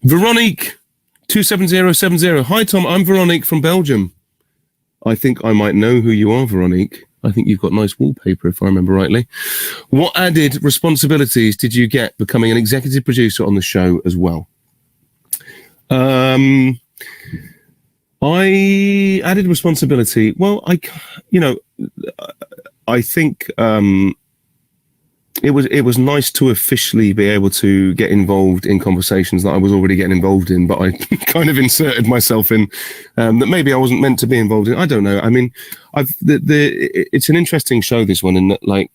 Veronique 27070. Hi, Tom. I'm Veronique from Belgium. I think I might know who you are, Veronique. I think you've got nice wallpaper, if I remember rightly. What added responsibilities did you get becoming an executive producer on the show as well? I added responsibility. Well, I think it was nice to officially be able to get involved in conversations that I was already getting involved in, but I kind of inserted myself in that maybe I wasn't meant to be involved in. I don't know. I mean, it's an interesting show, this one, in that, like,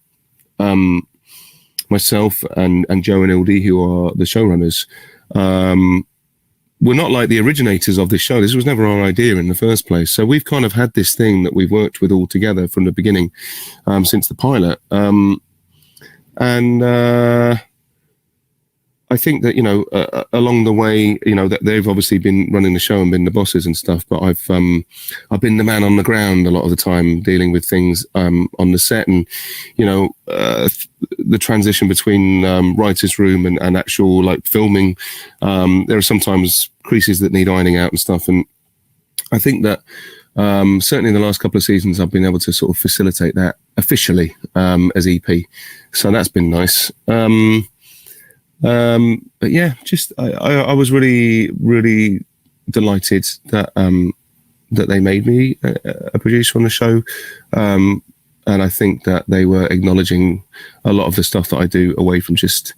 myself and Joe and Ildy, who are the showrunners, we're not like the originators of this show. This was never our idea in the first place. So we've kind of had this thing that we've worked with all together from the beginning, since the pilot. I think that, along the way, that they've obviously been running the show and been the bosses and stuff, but I've been the man on the ground a lot of the time, dealing with things on the set, and the transition between writer's room and actual, like, filming. There are sometimes creases that need ironing out and stuff, and I think that certainly in the last couple of seasons I've been able to sort of facilitate that officially as EP, so that's been nice. But yeah, just I was really, really delighted that that they made me a producer on the show, and I think that they were acknowledging a lot of the stuff that I do away from just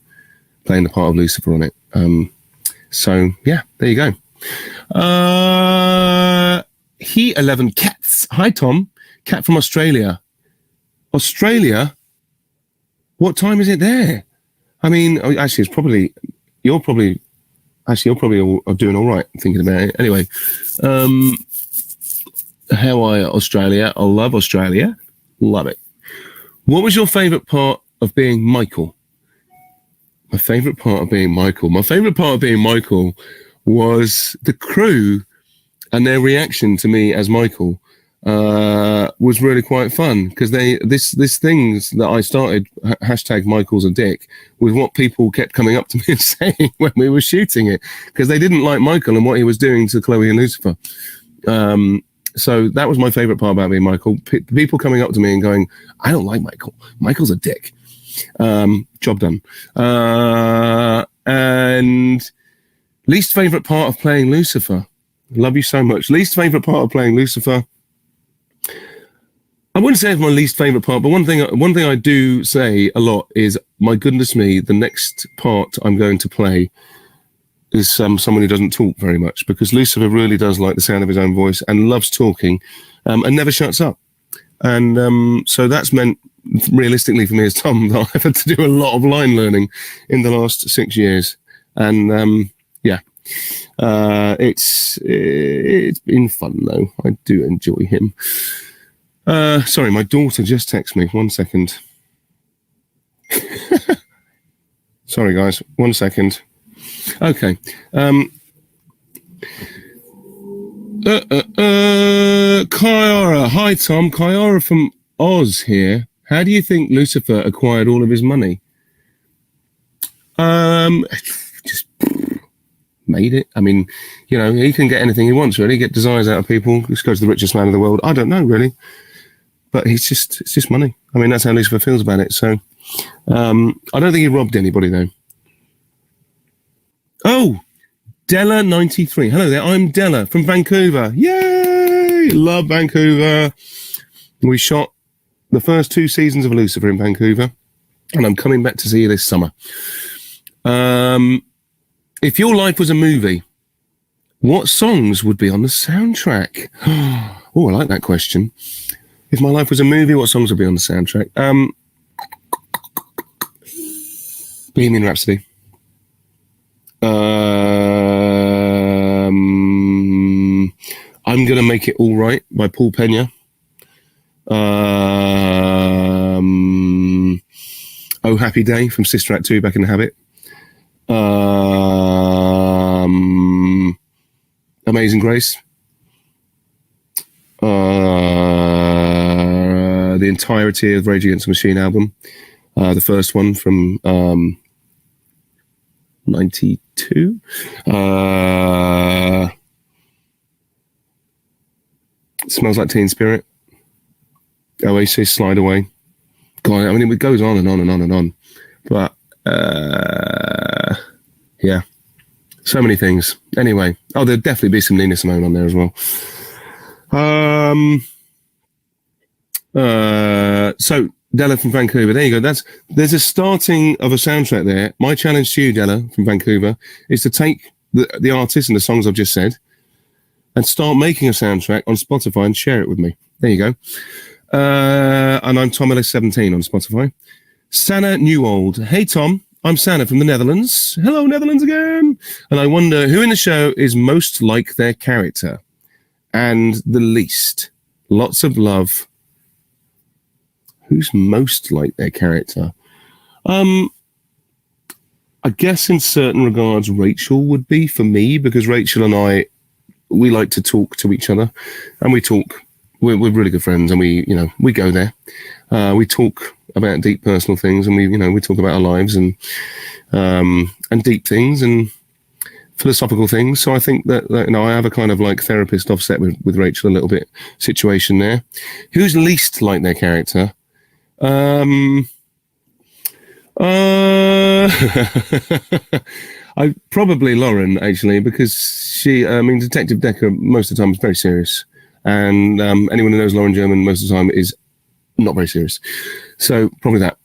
playing the part of Lucifer on it. So yeah, there you go. He 11 Cats. Hi, Tom. Cat from Australia. Australia? What time is it there? I mean, actually, you're probably doing all right, thinking about it. Anyway, how are you, Australia? I love Australia. Love it. What was your favourite part of being Michael? My favourite part of being Michael was the crew and their reaction to me as Michael. Was really quite fun, because this things that I started, hashtag Michael's a dick, was what people kept coming up to me and saying when we were shooting it, because they didn't like Michael and what he was doing to Chloe and Lucifer. So that was my favorite part about being Michael. People coming up to me and going, I don't like Michael. Michael's a dick. Job done. And least favorite part of playing Lucifer. Love you so much. Least favorite part of playing Lucifer. I wouldn't say it's my least favorite part, but one thing I do say a lot is, my goodness me, the next part I'm going to play is someone who doesn't talk very much, because Lucifer really does like the sound of his own voice and loves talking, and never shuts up. And so that's meant, realistically for me as Tom, that I've had to do a lot of line learning in the last 6 years. And yeah, it's been fun though. I do enjoy him. Sorry, my daughter just texted me. 1 second. Sorry, guys. 1 second. Okay. Kyara. Hi, Tom. Kyara from Oz here. How do you think Lucifer acquired all of his money? Just made it. I mean, he can get anything he wants, really. Get desires out of people. Just go to the richest man in the world. I don't know, really. But it's just money. I mean, that's how Lucifer feels about it. So I don't think he robbed anybody, though. Oh, Della93. Hello there. I'm Della from Vancouver. Yay! Love Vancouver. We shot the first 2 seasons of Lucifer in Vancouver, and I'm coming back to see you this summer. If your life was a movie, what songs would be on the soundtrack? Oh, I like that question. If my life was a movie, what songs would be on the soundtrack? Bohemian Rhapsody. I'm Gonna Make It All Right by Paul Pena. Oh Happy Day from Sister Act 2, Back in the Habit. Amazing Grace. The entirety of Rage Against the Machine album, the first one from 92. Smells Like Teen Spirit. Oasis, Slide Away. God, I mean, it goes on and on and on and on. But, yeah. So many things. Anyway. Oh, there'll definitely be some Nina Simone on there as well. So, Della from Vancouver. There you go. There's a starting of a soundtrack there. My challenge to you, Della from Vancouver, is to take the artist and the songs I've just said and start making a soundtrack on Spotify and share it with me. There you go. And I'm Tom Ellis 17 on Spotify. Sanna Newold. Hey, Tom. I'm Sanna from the Netherlands. Hello, Netherlands again. And I wonder who in the show is most like their character and the least. Lots of love. Who's most like their character? I guess in certain regards, Rachel would be for me, because Rachel and I, we like to talk to each other, and we talk. We're really good friends, and we go there. We talk about deep personal things, and we talk about our lives and deep things and philosophical things. So I think that I have a kind of like therapist offset with Rachel a little bit situation there. Who's least like their character? I probably Lauren, actually, because she, Detective Decker most of the time is very serious, and anyone who knows Lauren German most of the time is not very serious. So probably that.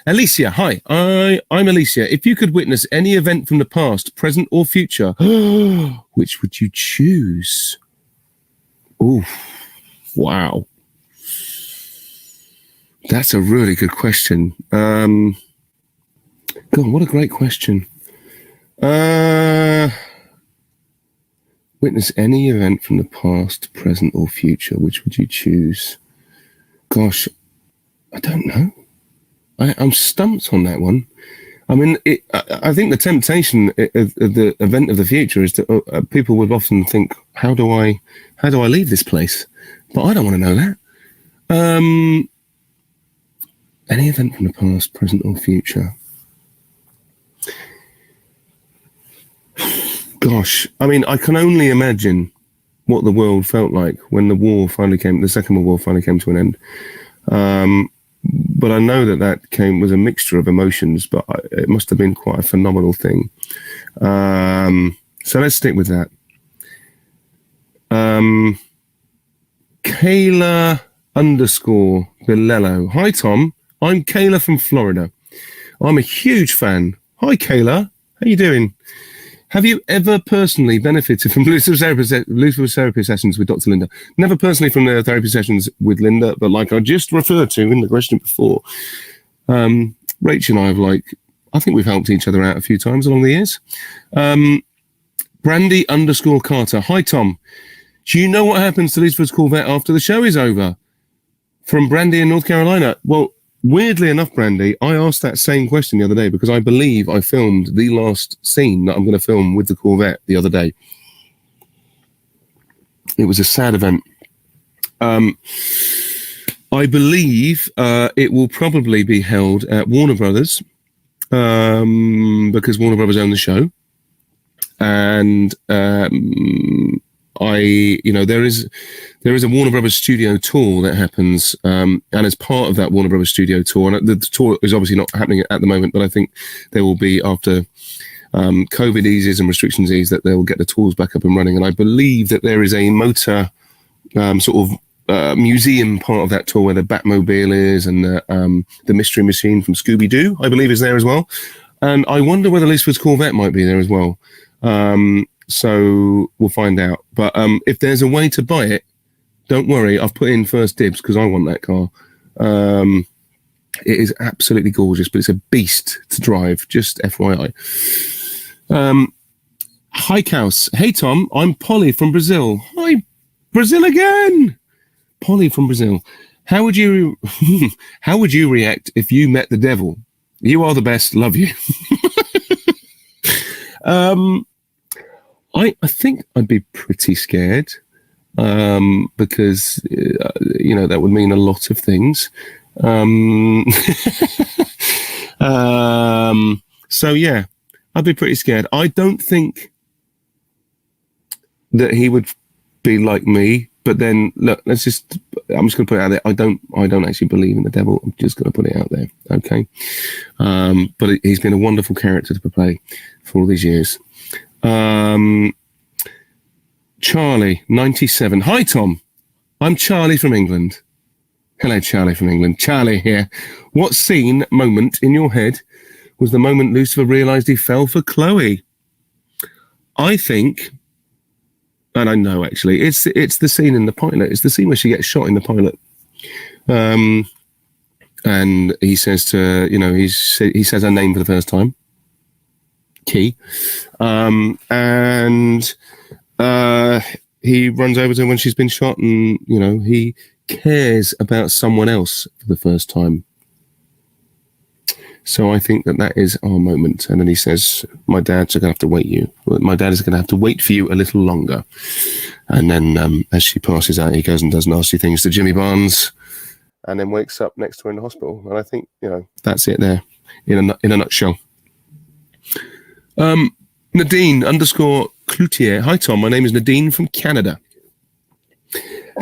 Alicia, hi. I'm Alicia. If you could witness any event from the past, present, or future, which would you choose? Ooh, wow. That's a really good question. God, what a great question. Witness any event from the past, present, or future. Which would you choose? Gosh, I don't know. I'm stumped on that one. I mean, I think the temptation of the event of the future is that people would often think, how do I leave this place? But I don't want to know that. Any event from the past, present, or future. Gosh, I mean, I can only imagine what the world felt like when the Second World War finally came to an end. But I know that was a mixture of emotions, but it must have been quite a phenomenal thing. So let's stick with that. Kayla _Bilello. Hi, Tom. I'm Kayla from Florida. I'm a huge fan. Hi, Kayla. How you doing? Have you ever personally benefited from Lucifer therapy sessions with Dr. Linda? Never personally from the therapy sessions with Linda, but like I just referred to in the question before, Rachel and I I think we've helped each other out a few times along the years. Brandy _Carter. Hi, Tom. Do you know what happens to Lucifer's Corvette after the show is over? From Brandy in North Carolina. Well, weirdly enough, Brandy, I asked that same question the other day because I believe I filmed the last scene that I'm going to film with the Corvette the other day. It was a sad event. I believe it will probably be held at Warner Brothers because Warner Brothers own the show. And there is a Warner Brothers studio tour that happens, and as part of that Warner Brothers studio tour, and the tour is obviously not happening at the moment, but I think there will be after COVID eases and restrictions ease that they will get the tours back up and running. And I believe that there is a motor museum part of that tour where the Batmobile is, and the Mystery Machine from Scooby-Doo, I believe, is there as well. And I wonder whether Lucifer's Corvette might be there as well. So we'll find out. But if there's a way to buy it, don't worry. I've put in first dibs because I want that car. It is absolutely gorgeous, but it's a beast to drive. Just FYI. Hi, Kaus. Hey, Tom. I'm Polly from Brazil. Hi, Brazil again. Polly from Brazil. How would you react if you met the devil? You are the best. Love you. I think I'd be pretty scared because, that would mean a lot So yeah, I'd be pretty scared. I don't think that he would be like me. But then look, I'm just going to put it out there. I don't actually believe in the devil. I'm just going to put it out there. Okay. But he's been a wonderful character to play for all these years. Charlie, 97. Hi, Tom. I'm Charlie from England. Hello, Charlie from England. Charlie here. What scene, moment in your head was the moment Lucifer realised he fell for Chloe? I think, and I know actually, it's the scene in the pilot. It's the scene where she gets shot in the pilot. And he says to, he says her name for the first time. Key. And he runs over to her when she's been shot, and, he cares about someone else for the first time. So I think that is our moment. And then he says, my dad's going to have to wait you. My dad is going to have to wait for you a little longer. And then as she passes out, he goes and does nasty things to Jimmy Barnes and then wakes up next to her in the hospital. And I think, that's it there in a nutshell. Nadine _ Cloutier. Hi, Tom. My name is Nadine from Canada.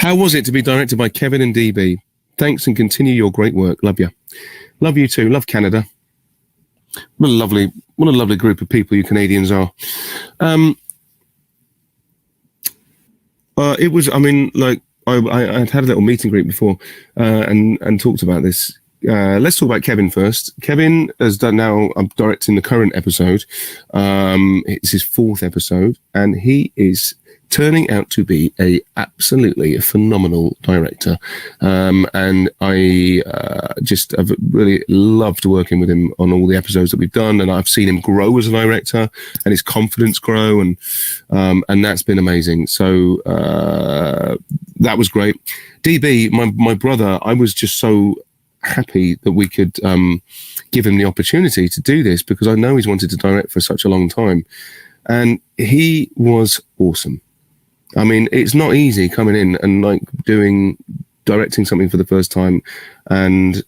How was it to be directed by Kevin and DB? Thanks and continue your great work. Love you. Love you too. Love Canada. What a lovely group of people you Canadians are. It was, I had a little meet and greet before and talked about this. Let's talk about Kevin first. Kevin has done now, I'm directing the current episode. It's his 4th episode, and he is turning out to be a absolutely phenomenal director. And I just have really loved working with him on all the episodes that we've done. And I've seen him grow as a director and his confidence grow. And that's been amazing. So that was great. DB, my brother, I was just so happy that we could give him the opportunity to do this, because I know he's wanted to direct for such a long time. And he was awesome. I mean, it's not easy coming in and directing something for the first time, and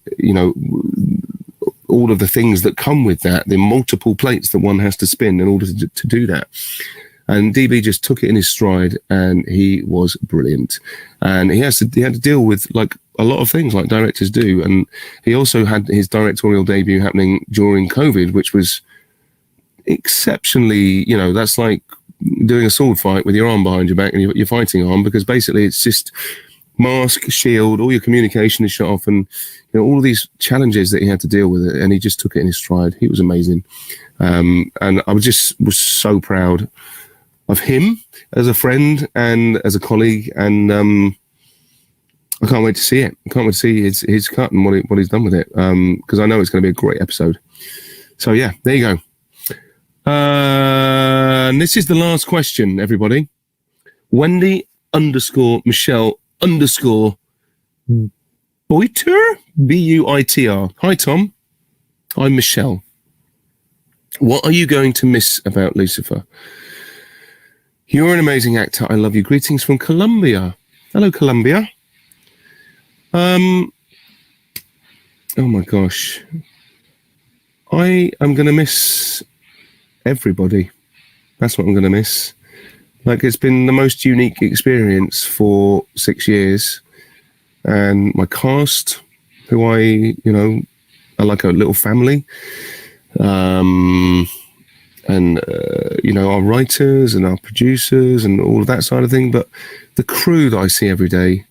all of the things that come with that, the multiple plates that one has to spin in order to do that. And DB just took it in his stride, and he was brilliant. And he had to deal with a lot of things like directors do. And he also had his directorial debut happening during COVID, which was exceptionally, that's like doing a sword fight with your arm behind your back and you're fighting on, because basically it's just mask, shield, all your communication is shut off, and all of these challenges that he had to deal with it, and he just took it in his stride. He was amazing. And I was so proud of him as a friend and as a colleague, and I can't wait to see it. I can't wait to see his cut and what he's done with it, because I know it's going to be a great episode. So yeah, there you go. And this is the last question, everybody. Wendy _ Michelle _ Buiter, Buitr. Hi, Tom. I'm Michelle. What are you going to miss about Lucifer? You're an amazing actor. I love you. Greetings from Colombia. Hello, Colombia. Oh my gosh. I am going to miss everybody. That's what I'm going to miss. It's been the most unique experience for 6 years. And my cast, who I are like a little family. Our writers and our producers and all of that side of thing. But the crew that I see every day,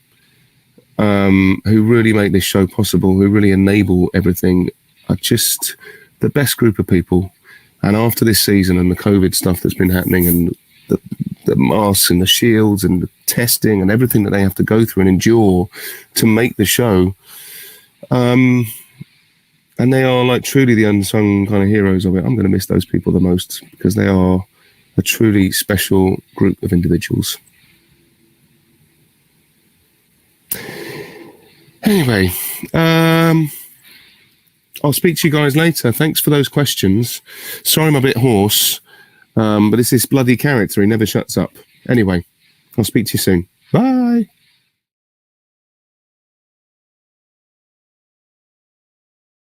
who really make this show possible, who really enable everything, are just the best group of people. And after this season and the COVID stuff that's been happening, and the masks and the shields and the testing and everything that they have to go through and endure to make the show, and they are truly the unsung kind of heroes of it. I'm going to miss those people the most, because they are a truly special group of individuals. Anyway, I'll speak to you guys later. Thanks for those questions. Sorry I'm a bit hoarse, but it's this bloody character. He never shuts up. Anyway, I'll speak to you soon. Bye.